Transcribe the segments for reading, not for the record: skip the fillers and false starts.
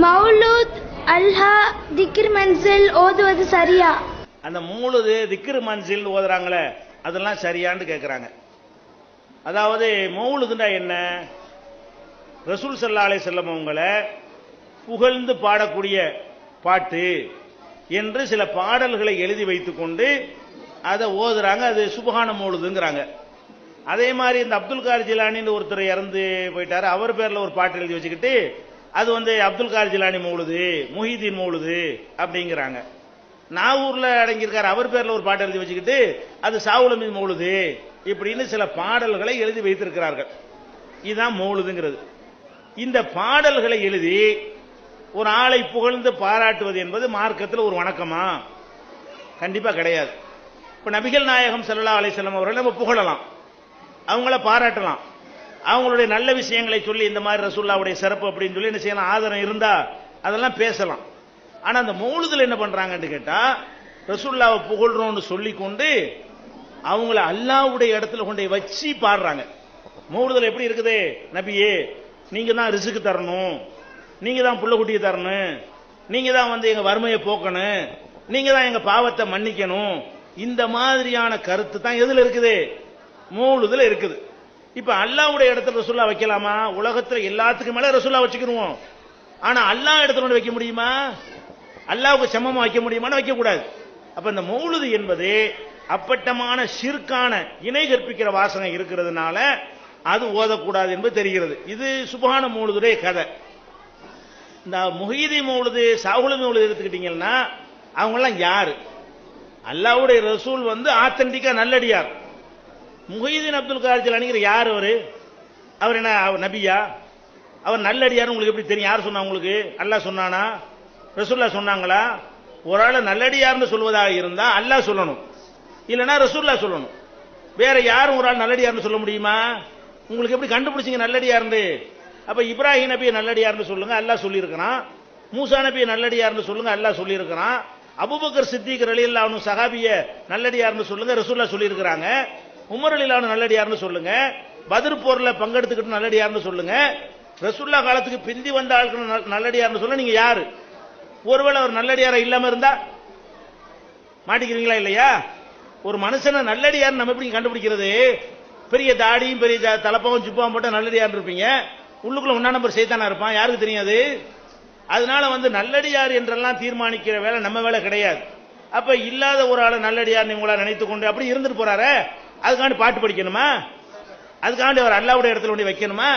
மௌலூத் அல்ஹா திக்ர் மன்சில் ஓதுவது சரியா? அந்த மூலுது திக்ர் மன்சில் ஓதுறாங்களே அதெல்லாம் சரியான்னு கேட்குறாங்க. அதாவது மௌலுதுன்னா என்ன? ரசூல் ஸல்லல்லாஹு அலைஹி வஸல்லம் அவங்களை புகழ்ந்து பாடக்கூடிய பாட்டு என்று சில பாடல்களை எழுதி வைத்துக்கொண்டு அதை ஓதுறாங்க. அது சுப்ஹான மௌலுதுங்கிறாங்க. அதே மாதிரி இந்த அப்துல் கார் ஜிலானின்னு ஒருத்தர் இறந்து போயிட்டாரு, அவர் பேர்ல ஒரு பாட்டு எழுதி வச்சுக்கிட்டு அது அப்துல் கார் ஜிலானி மௌலுது, முஹிதீன் மௌலுது அப்படிங்கிறாங்க. நாகூர்ல அடங்கியிருக்காரு, அவர் பேர்ல ஒரு பாட்டு எழுதி வச்சுக்கிட்டு அது சாவுலமி மௌலுது இப்படின்னு சில பாடல்களை எழுதி வைத்திருக்கிறார்கள். இதுதான் மௌலுதுங்கிறது. இந்த பாடல்களை எழுதி ஒரு ஆளை புகழ்ந்து பாராட்டுவது என்பது மார்க்கத்தில் ஒரு வணக்கமா? கண்டிப்பா கிடையாது. இப்ப நபிகள் நாயகம் ஸல்லல்லாஹு அலைஹி வஸல்லம் அவர்களை நம்ம புகழலாம், அவங்கள பாராட்டலாம், அவங்களுடைய நல்ல விஷயங்களை சொல்லி இந்த மாதிரி ரசூலுல்லாஹ்வுடைய சிறப்பு அப்படின்னு சொல்லி என்ன செய்யலாம், ஆதரவு இருந்தா அதெல்லாம் பேசலாம். ஆனா அந்த மௌலுதுல என்ன பண்றாங்கன்னு கேட்டா, ரசூலுல்லாஹ்வை புகழ்றோம்னு சொல்லி கொண்டு அவங்கள அல்லாஹ்வுடைய இடத்துல கொண்டு வச்சு பாடுறாங்க. மௌலுதுல எப்படி இருக்குது, நபியே நீங்க தான் ரிஸ்க் தரணும், நீங்க தான் புள்ள குட்டியை தரணும், நீங்க தான் எங்க வறுமையை போக்கணும், நீங்க தான் எங்க பாவத்தை மன்னிக்கணும், இந்த மாதிரியான கருத்து தான் எதுல இருக்குது, மௌலுதுல இருக்குது. இப்ப அல்லாஹ்வுடைய இடத்துல ரசூலுல்லாஹ் வைக்கலாமா? உலகத்துல எல்லாத்துக்கும் மேல ரசூலுல்லாஹ் வச்சுக்கிருவோம். ஆனா அல்லாஹ் இடத்துல வைக்க முடியுமா? அல்லாஹ்வுக்கு சமமா வைக்க முடியுமான்னு வைக்க கூடாது. அப்ப இந்த மௌலுது என்பது அப்பட்டமான ஷிர்கான இணை கற்பிக்கிற வாசனை இருக்கிறதுனால அது ஓதக்கூடாது என்பது தெரிகிறது. இது சுப்ஹான மௌலுதுடைய கதை. இந்த முஹீதி மௌலுது, சாகுலமி மௌலுது எடுத்துக்கிட்டீங்கன்னா அவங்க எல்லாம் யாரு? அல்லாஹ்வுடைய ரசூல் ஆத்தன்டிக்கா நல்லடியார். முஹீதீன் அப்துல் கார் ஜிலானிங்கிற யார்? அவர் என்ன நபியா? அவர் நல்லடியார் உங்களுக்கு எப்படி தெரியும்? யார் சொன்னா உங்களுக்கு? அல்லாஹ் சொன்னானா? ரசூலுல்லாஹ் சொன்னாங்களா? ஒரு ஆள நல்லடியார்னு சொல்வதாக இருந்தா அல்லாஹ் சொல்லணும், இல்லைன்னா ரசூலுல்லாஹ் சொல்லணும். வேற யாரும் ஒரு ஆள் நல்லடியார்னு சொல்ல முடியுமா? உங்களுக்கு எப்படி கண்டுபிடிச்சீங்க நல்லடியார்னு? அப்ப இப்ராஹிம் நபியை நல்லடியார்னு சொல்லுங்க, அல்லாஹ் சொல்லியிருக்கிறான். மூசா நபியை நல்லடியார்னு சொல்லுங்க, அல்லாஹ் சொல்லியிருக்கிறான். அபூபக்கர் சித்திக் ரலியல்லாஹு அன்ஹு சஹாபிய நல்லடியார்னு சொல்லுங்க, ரசூலுல்லாஹ் சொல்லியிருக்கிறாங்க. உமர் ரலியல்லாஹு அன்ஹு நல்லடியார்னு சொல்லுங்க, பத்ர் போர்ல பங்கெடுத்துக்கிட்டு நல்லடியார்னு சொல்லுங்க. ரசூலுல்லாஹ் காலத்துக்கு பிந்தி வந்த ஆட்கள் நல்லடியார்னு சொல்ல நீங்க யாரு? ஒருவேளை அவர் நல்லடியாரா இல்லாம இருந்தா மாட்டிக்கிறீங்களா இல்லையா? ஒரு மனுஷனை நல்லடியார் நம்ம எப்படி கண்டுபிடிக்கிறது? பெரிய தாடியும் பெரிய தலப்பாவும் ஜிப்பாவும் போட்டா நல்லடியார் இருப்பீங்க, உள்ளுக்குள்ள ஒன்னா நம்பர் சைத்தானா இருப்பான், யாருக்கு தெரியாது? அதனால நல்லடியார் என்றெல்லாம் தீர்மானிக்கிற வேலை நம்ம வேலை கிடையாது. அப்ப இல்லாத ஒரு ஆளை நல்லடியார் உங்களா நினைத்து கொண்டு அப்படி இருந்துட்டு போறாரு, அதுக்காண்டி பாட்டு படிக்கணுமா? அதுக்காண்டி அவர் அல்லாஹ்வுடைய இடத்துல கொண்டு வைக்கணுமா?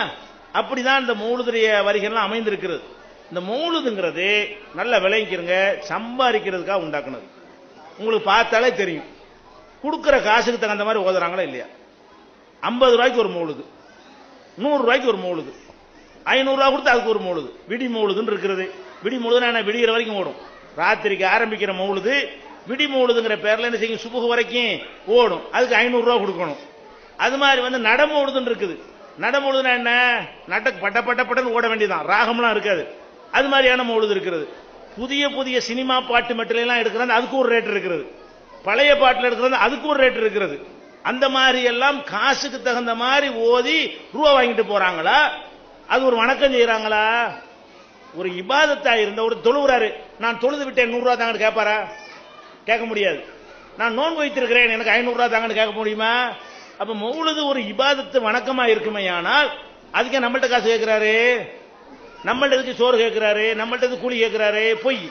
அப்படிதான் இந்த மௌலுதுடைய வரிகள்லாம் அமைந்திருக்கிறது. இந்த மௌலுதுங்கிறது நல்ல விளைவிக்கிறங்க, சம்பாதிக்கிறதுக்காக உண்டாக்குனது. உங்களுக்கு பார்த்தாலே தெரியும், கொடுக்கிற காசுக்கு தகுந்த மாதிரி ஓதுறாங்களா இல்லையா? 50 ரூபாய்க்கு ஒரு மௌலுது, 100 ரூபாய்க்கு ஒரு மௌலுது, 500 ரூபாய் கொடுத்து அதுக்கு ஒரு மௌலுது. விடி மௌலுதுன்னு இருக்கிறது. விடி மௌலுதுன்னா விடிகிற வரைக்கும் ஓடும். ராத்திரிக்கு ஆரம்பிக்கிற மௌலுது விடி மௌலுதுங்கிற பேர்ல என்ன செய்யும், சுபுகு வரைக்கும் ஓடும். அதுக்கு 500 ரூபாய் கொடுக்கணும். அது மாதிரி நடமௌலுதுன்னு இருக்குது. நடமௌலுதுன்னா என்ன, நட்டக்கு பட்ட பட்ட பட்டன்னு ஓட வேண்டியதான், ராகம்லாம் இருக்காது. அது மாதிரியான மௌலுது இருக்கிறது. புதிய புதிய சினிமா பாட்டு மெட்டல் எல்லாம் எடுக்கிறது, அதுக்கு ஒரு ரேட் இருக்கிறது. பழைய பாட்டில் எடுக்கிறது, அதுக்கு ஒரு ரேட் இருக்கிறது. அந்த மாதிரி எல்லாம் காசுக்கு தகுந்த மாதிரி ஓதி ரூபா வாங்கிட்டு போறாங்களா? அது ஒரு வணக்கம் செய்யறாங்களா? ஒரு இபாதத்தா இருந்த ஒரு தொழுகிறாரு, நான் தொழுது விட்டேன் 100 ரூபாய் தாங்கன்னு கேட்பாரா? கேட்க முடியாது. நான் நோன்பு வைத்திருக்கிறேன் எனக்கு 500 ரூபாய் தாங்கன்னு கேட்க முடியுமா? அப்ப மௌலுது ஒரு இபாதத்து வணக்கமா இருக்குமே, ஆனால் அதுக்கே நம்மள்ட்ட காசு கேட்கிறாரு, நம்மள்ட்ட சோறு கேட்கிறாரு, நம்மள்ட்ட கூலி கேட்கிறாரு, பொய்.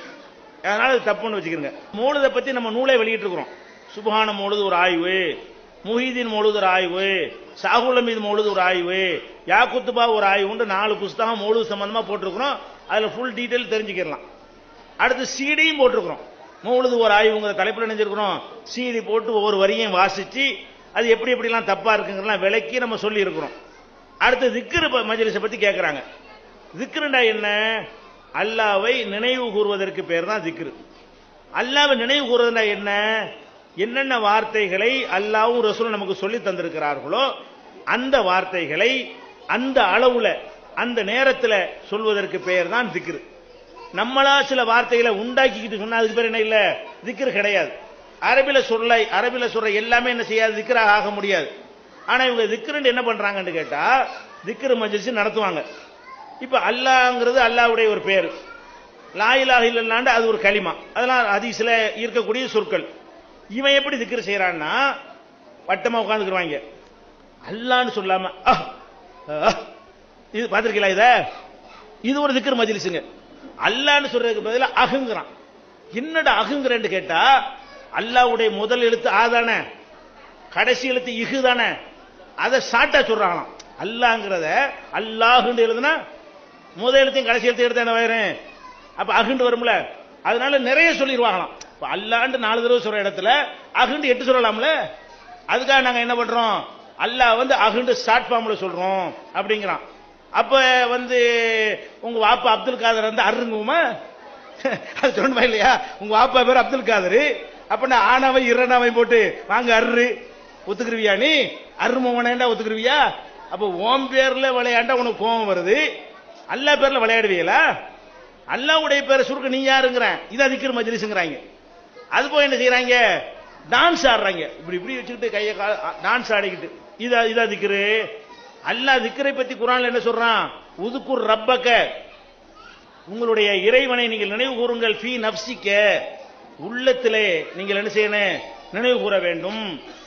அதனால அது தப்புன்னு வச்சுக்கிறோங்க. மௌலுதை பத்தி நம்ம நூலை வெளியிட்டு இருக்கிறோம். சுப்ஹான மௌலுது ஒரு ஆய்வு, முஹீதீன் மௌலுது ஒரு ஆய்வு, சாகுலமீது மௌலுது ஒரு ஆய்வு, யாக்குத்துபா ஒரு ஆய்வு, 4 புஸ்தகம் மௌலுது சம்பந்தமா போட்டிருக்கிறோம். அதுல ஃபுல் டீடைல் தெரிஞ்சுக்கலாம். அடுத்து சீடியும் போட்டிருக்கிறோம். மௌலுது ஒரு ஆய்வுங்கிற தலைப்புல நினைஞ்சிருக்கிறோம். சீடி போட்டு ஒவ்வொரு வரியும் வாசிச்சு அது எப்படி எப்படிலாம் தப்பா இருக்குங்கிறலாம் விளக்கி நம்ம சொல்லி இருக்கிறோம். அடுத்து திக்ர் மஜ்லிஸை பத்தி கேட்கிறாங்க. திக்ருண்டா என்ன? அல்லாஹ்வை நினைவு கூறுவதற்கு பேர் தான் திக்ரு. அல்லாஹ்வை நினைவு கூறுவதுனா என்ன? என்னென்ன வார்த்தைகளை அல்லாஹ்வும் ரசூலும் நமக்கு சொல்லி தந்திருக்கிறார்களோ அந்த வார்த்தைகளை அந்த அளவுல அந்த நேரத்தில் சொல்வதற்கு பெயர் தான் திக்ரு. நம்மளா சில வார்த்தைகளை உண்டாக்கிக்கிட்டு சொன்னா அதுக்கு பேர் என்ன? இல்ல, திக்ரு கிடையாது. அரபில சொல்ற எல்லாமே என்ன செய்யாது, திக்ராக ஆக முடியாது. ஆனா இவங்க திக்ருன்னு என்ன பண்றாங்கன்னு கேட்டா, திக்ரு மஜ்லிஸ் நடத்துவாங்க. இப்ப அல்லாஹ்ங்கிறது அல்லாஹ்வுடைய ஒரு பேர், லா இலாஹ இல்லல்லாஹ் அது ஒரு கலிமா, அதெல்லாம் ஹதீஸ்ல இருக்கக்கூடிய சொற்கள். இவன் எப்படி திக்ர் செய்யறான்னா வட்டமா உட்கார்ந்துக்குவாங்க, அல்லான்னு சொல்லாம இது பாத்திருக்கீங்களா? இது ஒரு திக்ர் மஜ்லிஸுங்க. அல்லான்னு சொல்றதுக்கு பதிலா அகுங்கிறான். என்னடா அகுங்கிறேன்னு கேட்டா, அல்லாஹ்வுடைய முதல் எழுத்து ஆதானே, கடைசி எழுத்து இஹு தானே, அதை ஷார்ட்டா சொல்றாங்களாம். அல்லாஹ்ங்கிறத அல்லாஹ்னு எழுதுனா முதல் எழுத்தையும் கடைசி எழுத்து எடுத்து என்ன வரும், அப்ப அகுண்டு வரும்ல. அதனால நிறைய சொல்லிடுவாங்களாம். அல்லாண்டு 4 தடவை சொல்ற இடத்துல அகுண்டு 8 சொல்லலாம்ல. அதுக்காக நாங்க என்ன பண்றோம், அல்லாஹ் அகுண்டு ஷார்ட் ஃபார்ம்ல சொல்றோம் அப்படிங்கிறான். அப்ப உங்க வாப்பா அப்துல் காதர் அருங்குமா? அது சொல்லணுமா இல்லையா? உங்க வாப்பா பேர் அப்துல் காதர், அப்ப நான் ஆனாவை இரண்டாவை போட்டு வாங்க அர்ரு ஒத்துக்குருவியா? நீ அருமவனேண்டா ஒத்துக்குருவியா? அப்ப ஓம் பேர்ல விளையாண்டா உனக்கு கோபம் வருது, அல்லா பேர்ல விளையாடுவீங்களா? அல்லாஹ்வுடைய பேரை சுருக்க நீ யாருங்கிற, இதா திக்ர் மஜ்லிஸ்ங்கறாங்க. அது போய் என்ன செய்யறாங்க, டான்ஸ் ஆடுறாங்க. இப்படி இப்படி வச்சுக்கிட்டு கையை டான்ஸ் ஆடிக்கிட்டு, இதா திக்ரு. அல்லாஹ் திக்ரை பத்தி குர்ஆன்ல என்ன சொல்றான், உதுகுர் ரப்பக, உங்களுடைய இறைவனை நீங்கள் நினைவு கூறுங்கள், ஃபீ நஃப்ஸிக, உள்ளத்திலே நீங்கள் என்ன செய்யணும், நினைவு கூற வேண்டும்.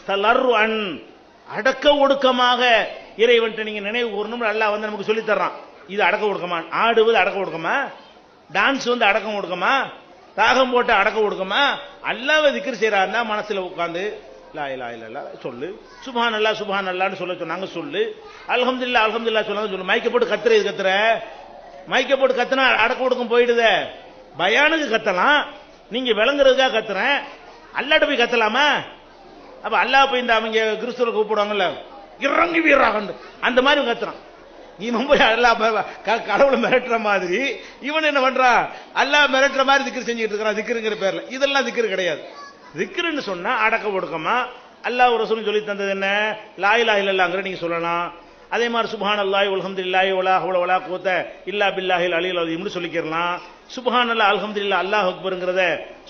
தலர்ருஅன், அடக்க ஒடுக்கமாக இறைவன்ட்ட நீங்க நினைவு கூறணும். அல்லாஹ் நமக்கு சொல்லி தர்றான். இது அடக்க ஒடுக்கமா? ஆடுவது அடக்க ஒடுக்கமா? டான்ஸ் அடக்கம் ஒடுக்கமா? தாகம் போட்டு அடக்க ஒடுக்கமா? அல்லாஹ்வை திக்ர் செய்யறாருன்னா மனசுல உட்கார்ந்து லா இலாஹ இல்லல்லாஹ் சொல்லு, சுப்ஹானல்லாஹ் சுப்ஹானல்லாஹ்னு சொல்ல சொன்னாங்க சொல்லு, அல்ஹம்துலில்லாஹ் அல்ஹம்துலில்லாஹ் சொன்னாங்க சொல்லு. மைக்க போட்டு கத்துற, மைக்க போட்டு கத்துனா அடக்க ஒடுக்கம் போயிடுதே. பயானுக்கு கத்தலாம், நீங்க விளங்குறதுக்காக கத்துறேன், அல்லாஹ்ட்ட போய் கத்தலாமா? அப்ப அல்லாஹ் போய் அவங்க கிறிஸ்துவ கூப்பிடுவாங்கல்ல, இறங்கி வீராக அந்த மாதிரி கத்துறான். இவன் போய் அல்லாஹ் கடவுளை மிரட்டுற மாதிரி இவன் என்ன பண்றான், அல்லாஹ் மிரட்டுற மாதிரி திக்ர் செஞ்சுட்டு இருக்கான் திக்ருங்கிற பேர்ல. இதெல்லாம் திக்ர் கிடையாது. திக்ருன்னு சொன்னா அடக்க ஒடுக்கமா அல்லாஹ் ரசூலும் சொல்லி தந்தது என்ன, லா இலாஹ இல்லல்லாஹ்ங்கற நீங்க சொல்லலாம். அதே மாதிரி சுப்ஹானல்லாஹி வல்ஹம்துலில்லாஹி வலா ஹவ்ல வலா குவத இல்லா பில்லாஹில் அலியில் அஸீம்னு சொல்லிக்கிறலாம். சுப்ஹானல்லாஹ் அல்ஹம்துலில்லாஹ் அல்லாஹ் அக்பர்ங்கறத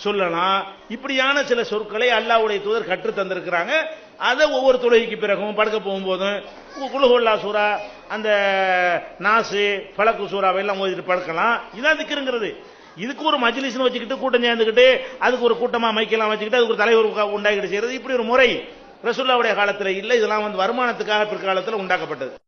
சொல்லலாம். இப்படியான சில சொற்களை அல்லாஹ்வுடைய தூதர் கற்று தந்திருக்கிறாங்க. அதை ஒவ்வொரு தொழுகைக்கு பிறகும் படுக்க போகும்போதும் குல் ஹுவல்லாஹ் சூரா, அந்த நாசு ஃபலக் சூராவை எல்லாம் ஓதிட்டு படுக்கலாம். இதான் திக்ருங்கிறது. இதுக்கு ஒரு மஜ்லிஸ்னு வச்சுக்கிட்டு கூட்டம் சேர்ந்துக்கிட்டு அதுக்கு ஒரு கூட்டமா மைக்கெல்லாம் வச்சுக்கிட்டு அதுக்கு ஒரு தலைவர் உண்டாக்கிட்டு செய்யறது இப்படி ஒரு முறை ரசூலுல்லாஹ்வுடைய காலத்தில் இல்லை. இதெல்லாம் வருமானத்துக்காக பிற்காலத்தில் உண்டாக்கப்பட்டது.